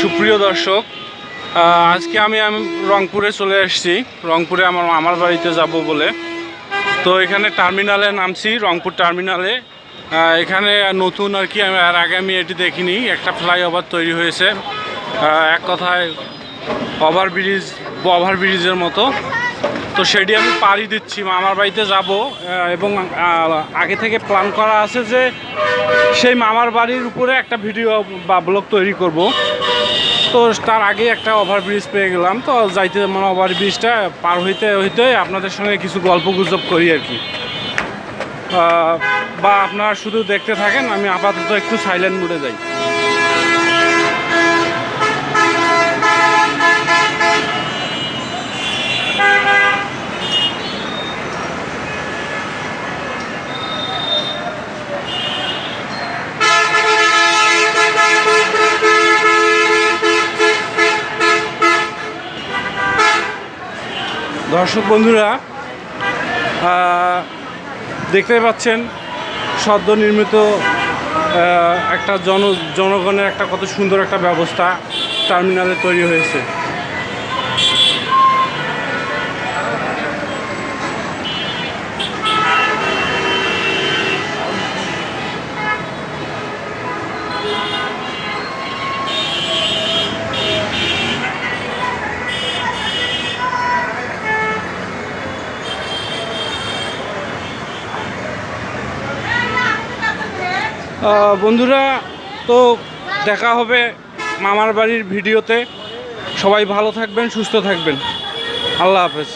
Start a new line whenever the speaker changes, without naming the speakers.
সুপ্রিয় দর্শক, আজকে আমি রংপুরে চলে এসেছি। রংপুরে আমার মামার বাড়িতে যাব বলে। তো এখানে টার্মিনালে নামছি, রংপুর টার্মিনালে। এখানে নতুন আর কি, আর আগে আমি এটি দেখিনি, একটা ফ্লাইওভার তৈরি হয়েছে, এক কথায় ওভারব্রিজের মতো। তো সেটি আমি পাড়ি দিচ্ছি, মামার বাড়িতে যাব। এবং আগে থেকে প্ল্যান করা আছে যে সেই মামার বাড়ির উপরে একটা ভিডিও বা ব্লগ তৈরি করব। তো তার আগে একটা ওভারব্রিজ পেয়ে গেলাম, তো যাইতে মানে ওভারব্রিজটা পার হইতে হইতে আপনাদের সঙ্গে কিছু গল্প গুজব করি আর কি, বা আপনারা শুধু দেখতে থাকেন। আমি আপাতত একটু সাইলেন্ট মোডে যাই। দর্শক বন্ধুরা, দেখতে পাচ্ছেন সদ্য নির্মিত একটা জনগণের একটা কত সুন্দর একটা ব্যবস্থা টার্মিনালে তৈরি হয়েছে। বন্ধুরা, তো দেখা হবে মামার বাড়ির ভিডিওতে। সবাই ভালো থাকবেন, সুস্থ থাকবেন। আল্লাহ হাফেজ।